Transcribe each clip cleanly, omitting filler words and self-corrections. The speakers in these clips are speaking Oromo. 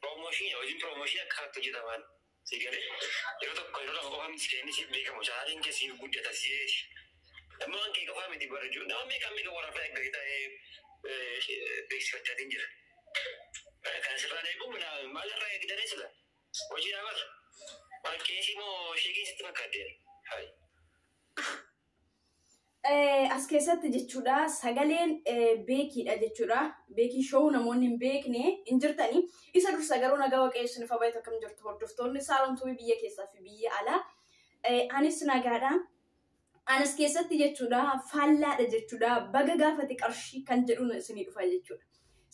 Promotion hojii promotion akkatti hojjetaman sigale yeroo tokko yeroo lama qofa miskeenni siif beekamu caatiin kee siif guddata si'eeti. Amma waan kee qofaa miti barajuu nama meeqa warra eeggatee ta'ee beeksifachaatiin jira. Kan sirraan eeguun maalirraa eegdanii sila hojii dhaabata. Waan keessi moo sheekii sitti fakkaatee? As keessatti jechuudha sagaleen beekiidha jechuudha. Beekii showuu namoonni hin beekne hin jirtanii. Isa dursa garuu nagaa waaqessuun ifa baay'ee akkam jirtu hordoftoonni saalomtuu biyya keessaa fi biyya alaa. Anis nagaadha. Anas keessatti jechuudha faallaadha jechuudha. Baga gaafate qarshii kan jedhuun isinii dhufa jechuudha.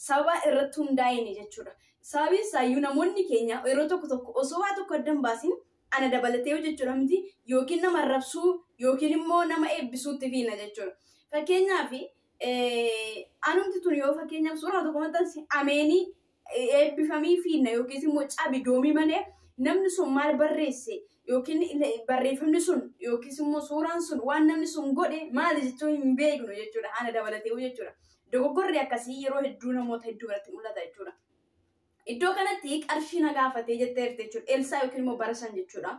Sababa irratti hundaa'een jechuudha. Sababiin isaayyuu namoonni keenya yeroo tokko osoo waa tokko addan baasin ana dabalatee jechuudha miti yookiin nama arrabsuu yookiin immoo nama eebbisuutti fiina jechuudha. Fakkeenyaaf anumti tun yoo fakkeenyaaf suuraa tokko maxxansi ameenii eebbifamii fiina yookiin immoo cabi doomii malee namni sun maal barreesse yookiin barreeffamni sun yookiin immoo suuraan sun waan namni sun godhe maal jechuu hin beeknu jechuudha. Ana dabalatee jechuudha. Dogoggorri akkasii yeroo hedduu namoota hedduu biratti mul'ata jechuudha. Iddoo kanatti qarshii na gaafatee jettee jirti jechuudha. Elsaa yookiin immoo barasan jechuudha.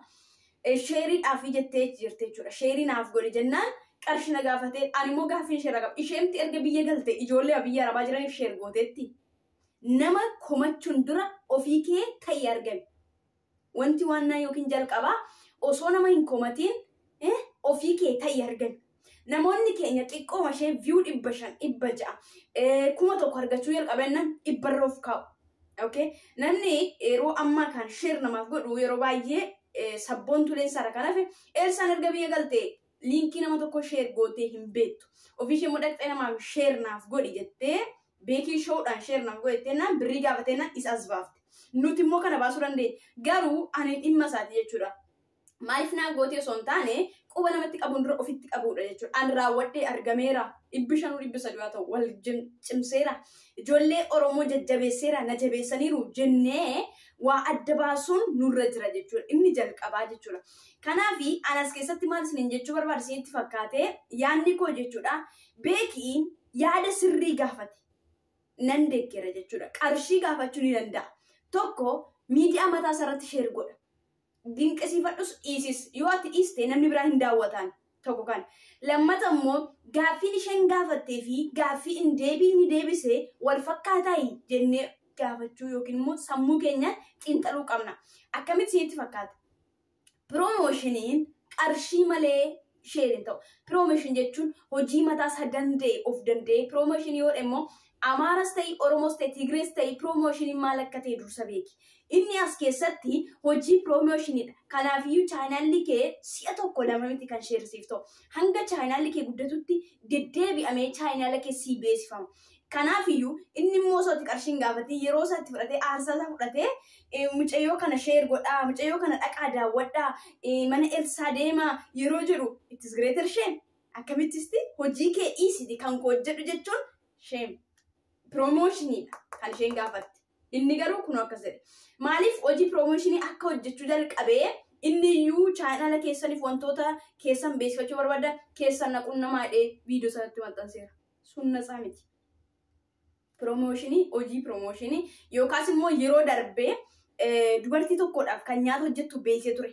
Sheeriidhaaf jettee jirti jechuudha. Sheerii naaf godhi jennaan qarshii na gaafatee ani immoo gaaffii sheera qaba. Isheentti erga biyya galte ijoollee biyya arabaa jiraniif sheer gooteetti. Nama komachuun dura ofii kee ta'ee argame. Wanti waan naa yookiin jalqabaa osoo nama hin komatiin ofii kee ta'ee argame. Namoonni keenya xiqqooma ishee view 500, 600, 1,000 argachuu jalqabennaan 100 of kaa'u. Okay, namni yeroo ammaa kan sheer namaaf godhu yeroo baay'ee sabboontu leensaadha. Kanaaf Elsaan erga biyya galte liinkii nama tokko sheer gootee hin beektu. Ofii ishee dhaqxee namaaf sheer naaf godhi jettee beekii showdhaan sheer naaf godhi jetteenaan birrii gaafateenaan isa as baafte. Nuti immoo kana baasuu dandeenya. Garuu ani dhimma isaati jechuudha. Maaliif naaf gootee osoo hin taane quba namatti qabuun dura ofitti qabuudha jechuudha. Ani raawwadhee argameera. 500 300 haa ta'u wal cimseera. Ijoollee Oromoo jajjabeesseera na jabeessaniiru jennee waa adda baasuun nurra jira jechuudha. Inni jalqabaa jechuudha. Kanaafi anas keessatti maal isiniin jechuu barbaadu isinitti fakkaatee yaadni koo jechuudha. Beekiin yaada sirrii gaafate nan deeggera jechuudha. Qarshii gaafachuu ni danda'a. Tokko miidiyaa mataa isaarratti sheer godha. Dinqisiifadhus dhiisis yoo ati dhiiste namni biraa hin daawwatan tokko kan lammata immoo gaaffiin isheen gaafattee fi gaaffii hin deebisee wal fakkaataa jennee gaafachuu yookiin immoo sammuu keenya xiinxaluu qabna. Akkamitti isinitti fakkaata? Promoshiniin qarshii malee sheeriin ta'u. Promotion jechuun hojii mataa isaa danda'e of danda'e. Promotion yoo immoo Amaaras ta'ii Oromoos ta'ii Tigrees ta'ii promoshiniin maal akka ta'e dursa beeki. Inni as keessatti hojii promotionidha. Kanaafiyyuu chaanaalli kee si'a tokko lama miti kan sheersiif ta'u. Hanga chaanaalli kee guddatutti deddeebi'amee chaanaala kee sii beeksifama. Kanaafiyyuu inni immoo osoo qarshiin gaafatee yeroo isaatti fudhatee aarsaa isaa fudhatee mucayyoo kana sheer godhaa, mucayyoo kana dhaqaa daawwadhaa, mana Elsaa deemaa yeroo jedhu it is greater shame. Akkamittisti hojii kee dhiisiti kan koo jedhu jechuun shame. Promotionidha kan isheen gaafatte. Inni garuu kun akkas jedhe. Maaliif hojii promotionii akka hojjechuu jalqabee inni iyyuu chaanaala keessaniif wantoota keessan beeksifachuu barbaada keessan naquun namaadhee viidiyoo sanatti maxxanseera. Sun natsaa miti. Promotionii hojii promotionii yookaas immoo yeroo darbee dubartii tokkodhaaf kan nyaata hojjettu beeksee ture.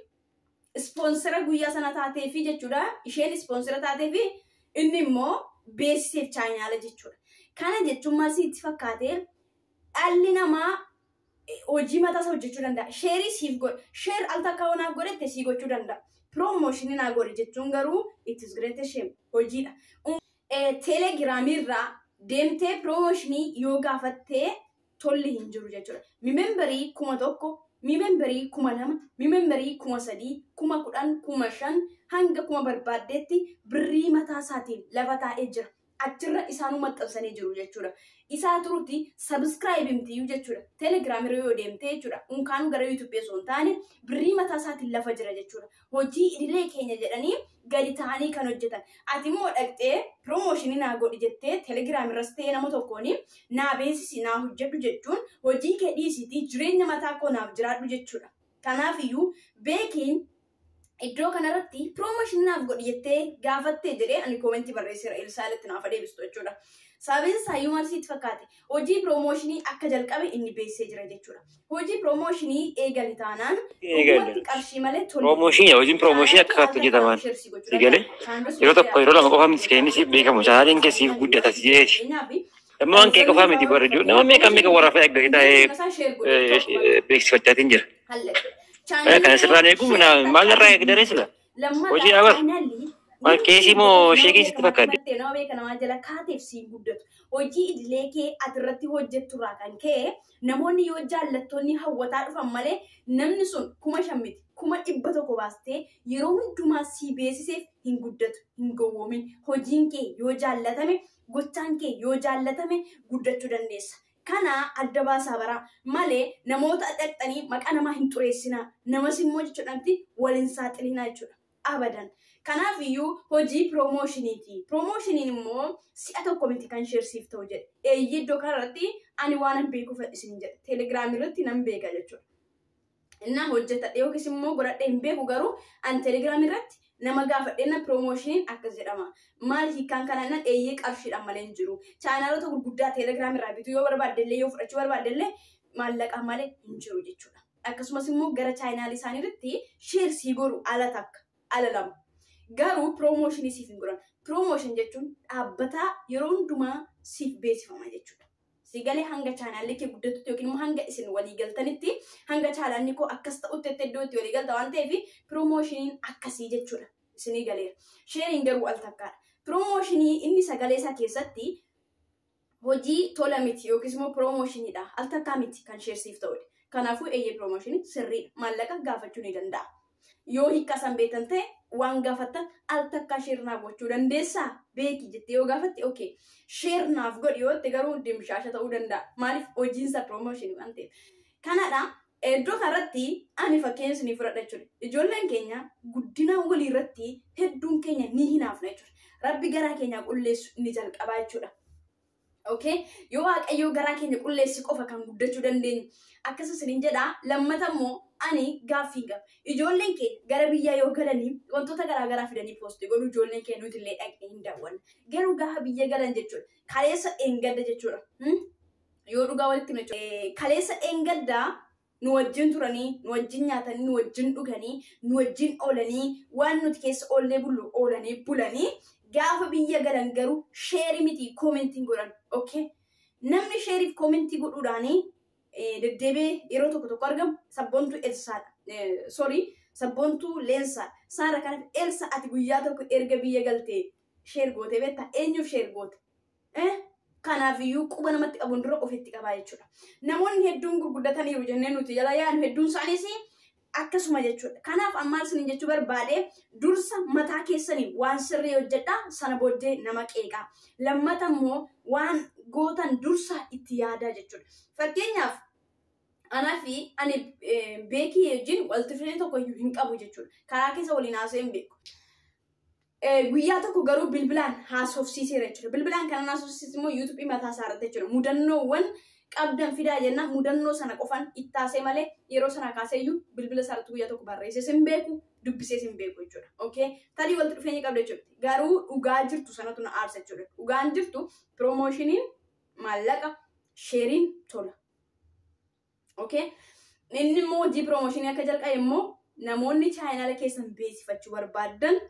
Ispoonsera guyyaa sana taateefi jechuudha. Isheen ispoonsera taateefi inni immoo beeksiseef chaanaala jechuudha. Kana jechuun maal sitti fakkaatee dhalli namaa hojii mataa isaa hojjechuu danda'a. Sheerii siif godha. Sheer al takka naaf godhette sii gochuu danda'a. Promotionii naa godhe jechuun garuu it is greater shame hojiidha. Telegiraamii irraa deemtee promotionii yoo gaafattee tolli hin jiru jechuudha. Mimembarii 1,000, mimembarii 2,000, mimembarii 3,000, 10,000, 5,000 hanga 1,000 barbaaddeetti birrii mataa isaatiin lafa taa'ee jira. Achirra isaanuu maxxansanii jiru jechuudha. Isaa turutti subscribe himtiyyuu jechuudha. Telegram irra yoo deemtee jechuudha. Unkaan gara YouTube osoo hin taane birrii mataa isaatiin lafa jira jechuudha. Hojii idilee keenya jedhanii gadi ta'anii kan hojjetan. Ati immoo dhaqxee promotionii naa godhi jettee Telegram irras ta'ee nama tokkoon naa beeksisi naa hojjedhu jechuun hojii kee dhiisitii jireenya mataa koo naaf jiraadhu jechuudha. Kanaafiyyuu beekiin iddoo kanarratti promotion naaf godhi jettee gaafattee jedhee ani komentii barreesseera Elsaalatti naaf deebistu jechuudha. Sabin saayuu marsiitti fakkaate hojii piroomooshinii akka jalqabe inni beeksisee jira jechuudha. Hojii piroomooshinii eegale taanaan dhugumatti qarshii malee tole. Hojiin piroomooshinii akka kaatti hojjetaman. Sigalee yeroo tokko yeroo lama qofa miti keenni siif beekamu chaanaliin keessiif guddata si'eeti. Amma waan kee qofaa miti barra jiru nama meeqa warra fa'a eeggatee taa'ee beeksifachaatiin jira. Kana sirraan eeguun maal irraa eegdaree sila? Hojii abar. Keesii moo sheekii sitti fakkaate? Nama beeka namaa jala kaateef siin guddatu. Hojii idilee kee atirratti hojjettu irraa kan ka'e namoonni yoo jaallattoonni hawwataa dhufan malee namni sun 5,000 miti 100 baastee yeroo hundumaa sii beeksiseef hin guddatu hin gowwoomin. Hojiin kee yoo jaallatame gochaan kee yoo jaallatame guddachuu dandeessa. Kana adda baasaa baraa malee namoota dhaqxanii maqaa namaa hin xureessinaa. Namas immoo jechuudhaanti waliin saaxilinaa jechuudha. Abadan. Kanaaf iyyuu hojii piroomooshiniti. Piroomooshinii immoo si'a tokko miti kan sheersiif ta'u jedhe. Eeyyee iddoo kanarratti ani waan an beekuuf isin jedhe. Teelegiraamii irratti nan beeka jechuudha. Innaa hojjetadhe yookiis immoo godhadhe hin beeku garuu an teelegiraamii irratti nama gaafadheenna piroomooshiiniin akkas jedhama. Maal hiikkaan kanaan eeyyee qarshiidhaan malee hin jiru. Chaanaalota gurguddaa teelegiraamii irraa bituu yoo barbaaddellee yoo fudhachuu barbaaddellee maallaqaa malee hin jiru jechuudha. Akkasumas immoo gara chaanaalii isaanii irratti sheersii godhu ala takka ala lama. Garuu piroomooshinii siif hin godhan. Piroomooshin jechuun dhaabbataa yeroo hundumaa siif beeksifama jechuudha. Sigalee hanga chaanaalli kee guddatutti yookiin immoo hanga isin walii galtanitti hanga chaanaalli koo akkas ta'utti iddoo itti walii galta waan ta'eef piroomooshiiniin akkasii jechuudha. Isinii galeera. Sheeriin garuu al takkaadha. Piroomooshinii inni sagalee isaa keessatti hojii tola miti yookiis immoo piroomooshiiniidha. Al takkaa miti kan sheersiif ta'udha. Kanaafuu eeyyee piroomooshinii sirriidha. Maallaqa gaafachuu ni danda'a. Yoo hiikkaa san beektan ta'e waan gaafattan al takkaa sheernaaf gochuu dandeessaa beeki jettee yoo gaafatte okay sheernaaf godhi yoo ta'e garuu dimshaasha ta'uu danda'a. Maaliif hojiinsa piroomooshinii waan ta'eef. Kanadha iddoo kanarratti ani fakkeenya isinii fudhadha jechuudha. Ijoolleen keenya guddina walii irratti hedduun keenya ni hinaafna jechuudha. Rabbi garaa keenya qulleessu ni jalqabaa jechuudha. Okay? Yoo waaqayyoo garaa keenya qulleessi qofa kan guddachuu dandeenyu. Akkasumas isiniin jedhaa lammata immoo ani gaaffii qaba. Ijoolleen keenya gara biyyaa yoo galanii wantoota garaagaraa fidanii poostii godhu ijoolleen keenya nuti illee dhaqnee hin daawwanne. Garuu gaafa biyya galan jechuudha. Kaleessa eengadda jechuudha. Yoo dhugaa walitti himna jechuudha. Kaleessa eengaddaa nu wajjin turanii, nu wajjin nyaatanii, nu wajjin dhuganii, nu wajjin oolanii, waan nuti keessa oollee bullu oolanii bulanii gaafa biyya galan garuu sheerii miti koomentiin godhan. Okay? Namni sheeriif koomentii godhuudhaanii deddeebee yeroo tokko argamu sabboontuu Elsaadha. Sabboontuu Leensaadha. Saara kanaaf Elsa ati guyyaa tokko erga biyya galtee sheer gootee beektaa eenyuuf sheer goote? Kanaafiyyuu quba namatti qabuun dura ofitti qabaa jechuudha. Namoonni hedduun gurguddataniiru jennee nuti jala yaanu hedduun isaaniis akkasuma jechuudha. Kanaaf ammaal isin jechuu barbaade dursa mataa keessanii waan sirrii hojjedhaa sana booddee nama qeeqaa. Lammata immoo waan gootan dursa itti yaadaa jechuudha. Fakkeenyaaf anaa fi ani beekii wajjin walitti dhufeenya tokko iyyuu hin qabu jechuudha. Karaa keessa waliin haasa'ee hin beeku. Guyyaa tokko garuu bilbilaan haasofsiiseera jechuudha. Bilbilaan kana haasofsiise immoo yuutuubii mataa isaa irratti jechuudha. Mudannoowwan qabdan fidaa jenna mudannoo sana qofaan ittaasee malee yeroo sana kaasee iyyuu bilbila isaa irratti guyyaa tokko barreessees hin beeku dubbisees hin beeku jechuudha. Okay? Tarii walitti dhufeenya qabda jechuudha. Garuu dhugaa jirtu sanatu na aarsa jechuudha. Dhugaan jirtu piroomooshiiniin maallaqa sheeriin tola. Okay? Inni immoo hojii piroomooshinii akka jalqabe immoo namoonni chaayinaala keessan beeksifachuu barbaadan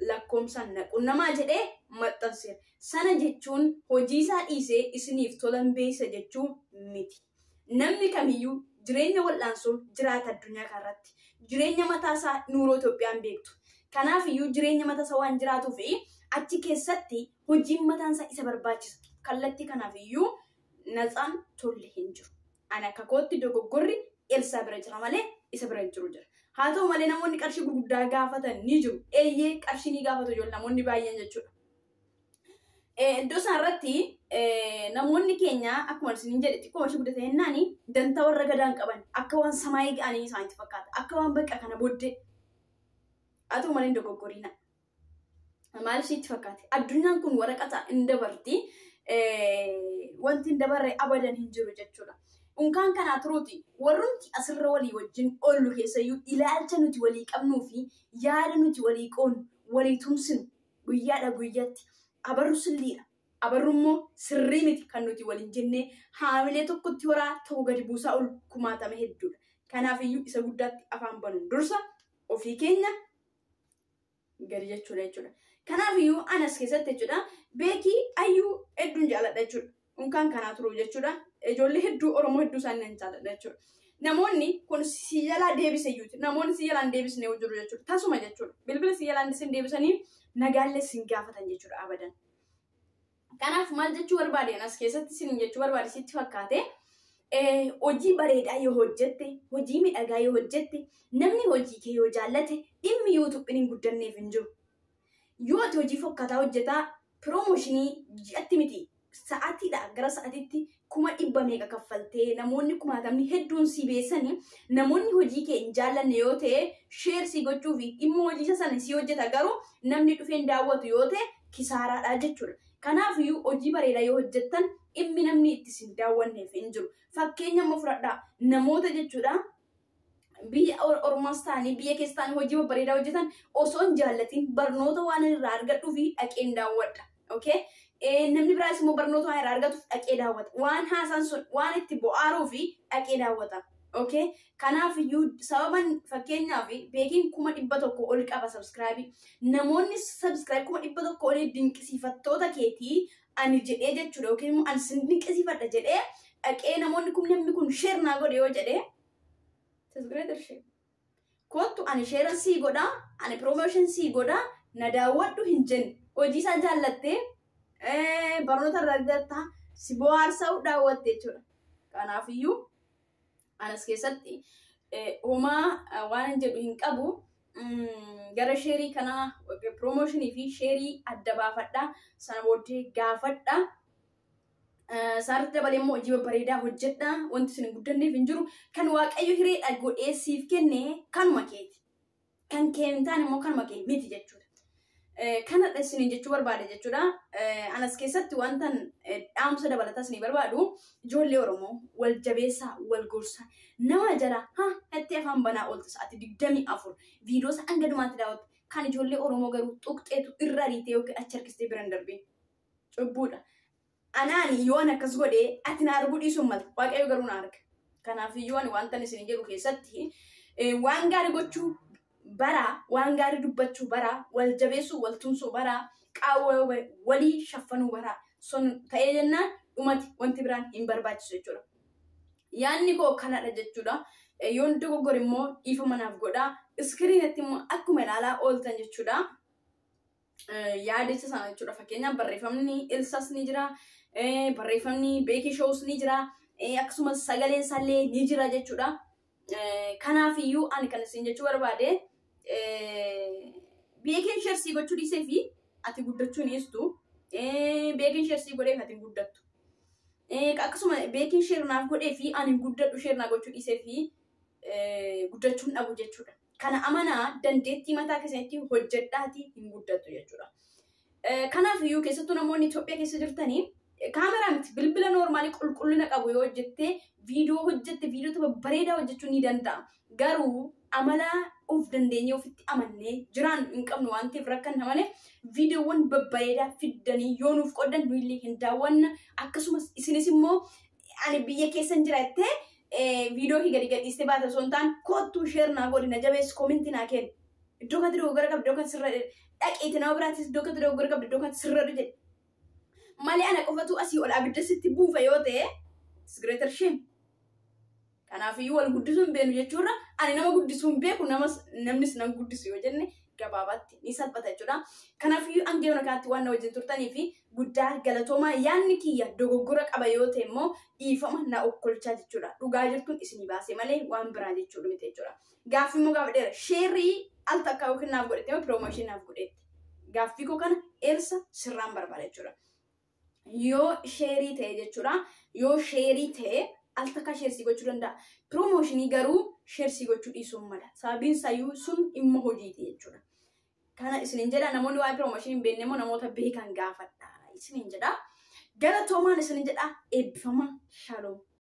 lakkoomsaan naqunnamaa jedhee maxxanseera. Sana jechuun hojii isaa dhiisee isiniif tolan beeksisa jechuun miti. Namni kamiyyuu jireenya wal'aansoo jiraata addunyaa kanarratti. Jireenya mataasaa nuuroo Itoophiyaan beektu. Kanaaf iyyuu jireenya mataasaa waan jiraatuuf achi keessatti hojiin mataansaa isa barbaachisa. Kallattii kanaaf iyyuu natsaan tolli hin jiru. Ani akka kootti dogoggorri Elsaa bira jira malee isa bira hin jiru jira. Haa ta'u malee namoonni qarshii gurguddaa gaafatan ni jiru. Eeyyee qarshii ni gaafatu ijoollee namoonni baay'een jechuudha. Iddoo isaarratti namoonni keenya akkuma isiniin jedhe xiqqoo qarshii guddatan jennaani dantaa warra gadaan qaban akka waan samaayii ga'anii isaanitti fakkaata. Akka waan bakka kana booddee. Haa ta'u malee dogoggoriina. Maaliif sitti fakkaate? Addunyaan kun waraqata hin dabarti. Wanti hin dabarre abadan hin jiru jechuudha. Unkaan kanaa turuuti warrumti asirra walii wajjin oollu keessayyuu ilaalcha nuti walii qabnuu fi yaada nuti walii qoonnu walii tumsinu guyyaadha guyyaatti abarru silliidha abarrummoo sirrii miti kan nuti waliin jennee haamilee tokkotti horaa ta'uu gadi buusaa ol kumaatame hedduudha. Kanaafiyyuu isa guddaatti afaan banuun dursa ofii keenya gadi jechuudha. Kanaafiyyuu anas keessatti jechuudha beekii ayyuu hedduun jaaladha jechuudha. Unkaan kanaa turuu jechuudha. Ijoollee hedduu Oromoo hedduu isaanii nan jaaladha jechuudha. Namoonni kun si jalaa deebise iyyuuti. Namoonni si jalaan deebisnee jiru jechuudha. Tasuma jechuudha. Bilbila si jalaan deebisanii nagaallee sin gaafatan jechuudha abadan. Kanaaf maal jechuu barbaade as keessatti sin jechuu barbaade sitti fakkaate hojii bareedaa yoo hojjette, hojii miidhagaa yoo hojjette, namni hojii kee yoo jaallate dhimmi YouTube'n hin guddanneef hin jiru. Yoo ati hojii fokkataa hojjetaa piroomooshinii ji'atti miti sa'aatiidha gara sa'aatiitti 100 meeqa kaffaltee namoonni 10 hedduun si beessanii namoonni hojii kee hin jaallanne yoo ta'e sheer si gochuu fi dhimma hojii sana si hojjeta garuu namni dhufee hin daawwatu yoo ta'e kisaaraadha jechuudha. Kanaafiyyuu hojii bareedaa yoo hojjettan dhimmi namni itti sin daawwanneef hin jiru. Fakkeenya immoo fudhadhaa namoota jechuudha. Biyya Oromoos ta'anii biyya keessa ta'anii hojii bareedaa hojjetan osoo hin jaallatiin barnoota waan irraa argadhuu fi dhaqeen daawwadha. Okay? Namni biraas immoo barnoota waan irraa argatuuf dhaqee daawwata. Waan haasaan sun waan itti bo'aaruu fi dhaqee daawwata. Okay? Kanaafiyyuu sababan fakkeenyaaf beekiin 100 ol qaba subscribe. Namoonni subscribe 100 ol dinqisiifattoota keetii ani jedhee jechuudha. Okay? Immoo ani sin dinqisiifadha jedhee dhaqee namoonni kun share naa godhe yoo jedhee greater share. Kottu ani share si godha, ani promotion si godha, na daawwadhu hin jenne. Hojii isaa jaallattee barnoota irraa argatta si bohaarsa'u daawwatte jechuudha. Kanaafiyyuu anas keessatti homaa waan jedhu hin qabu gara sheerii kana promotionii fi sheerii adda baafadha. Sana booddee gaafadha. Saarti dabalee immoo hojii bareedaa hojjedha. Wanti isin guddanneef hin jiru. Kan Waaqayyo hireedha godhee siif kenne kanuma keeti. Kan kee hin taane immoo kanuma kee miti jechuudha. Kanadha isin jechuu barbaade jechuudha. Anas keessatti wantan dhaamsa dabalataa isin barbaadu ijoollee Oromoo wal jabeessaa wal gorsaa nama jala itti afaan banaa oolta sa'aatii 24 viidiyoo isaa hanga dhumaatti daawwatu kan ijoollee Oromoo garuu tuqxeetu irra ariitee yookiin achi harkistee biran darbee cubbuudha. Anaani yoon akkas godhee ati na arguu dhiisuun malta Waaqayyo garuu na arga. Kanaafiyyuu ani wantan isin jedhu keessatti waan gaarii gochuu bara, waan gaarii dubbachuu bara, wal jabeessuu wal tumsuu bara, qaawwa walii shaffanuu bara. Sun ta'ee jennaan dhumati wanti biraan hin barbaachisu jechuudha. Yaanni koo kanadha jechuudha. Yoon dogoggore immoo dhiifama naaf godhaa. Iskiriinatti immoo akkuma ilaalaa ooltan jechuudha. Yaadicha sana jechuudha. Fakkeenyaaf barreeffamni Ilsaas ni jira. Barreeffamni Beekii Shows ni jira. Akkasumas sagaleen isaallee ni jira jechuudha. Kanaafiyyuu ani kan isin jechuu barbaade beekiin sheersii gochuu dhiisee fi ati guddachuu hin dhiistu. Beekiin sheersii godhee ati hin guddattu. Akkasuma beekiin sheer naaf godhee fi ani hin guddadhu sheer naa gochuu dhiisee fi guddachuu hin dhabu jechuudha. Kana amanaa dandeettii mataa keessatti hojjedhaati hin guddattu jechuudha. Kanaafiyyuu keessattuu namoonni Itoophiyaa keessa jirtanii kaameraa miti bilbila noormaalii qulqullina qabu yoo hojjette viidiyoo hojjette viidiyoo bareedaa hojjechuu ni danda'a. Garuu amala of dandeenye ofitti amannee jiraan hin qabnu waan ta'eef rakkan namane viidiyoowwan babbareedaa fiddanii yoo nuuf qoddan nu illee hin daawwanna. Akkasumas isinis immoo ani biyya keessan jiraattee viidiyoo gadi gadhiistee baata osoo hin taane kottuu sheer naa godhi na jabeessi koomintii naa kenni. Iddoo kanatti dogoggora qabdi iddoo kanatti sirra dhaqeeti nama biraatis iddoo kanatti dogoggora qabdi iddoo kanatti sirra jedhe. Malee ana qofatu asii ol abidda sitti buufa yoo ta'e it's greater shame. Kanaafiyyuu wal guddisuun beenu jechuudha. Ani nama guddisuun beeku namnis nama guddisu yoo jenne gabaabatti ni salphata jechuudha. Kanaafiyyuu hanga kanatti waan na wajjin turtanii fi guddaa galatoomaa yaanni kiyya dogoggora qaba yoo ta'e immoo dhiifama na okkolchaa jechuudha. Dhugaa jirtuun isinii baasee malee waan biraa jechuudha miti jechuudha. Gaaffii immoo gaafa dheera sheerrii al takka yookiin naaf godhette immoo piroomooshinii naaf godhette. Gaaffii koo kana eersa sirraan barbaada jechuudha. Yoo sheerii ta'e jechuudha. Yoo sheerii ta'e al takka sheersii gochuu danda'a. Piroomooshinii garuu sheersii gochuu dhiisuun mala. Sababiin isayyuu sun dhimma hojiiti jechuudha. Kana isiniin jedha namoonni waa'ee piroomooshinii hin beekne immoo namoota beekan gaafadha isiniin jedha. Galatoomaan isiniin jedha eebbifama shalom.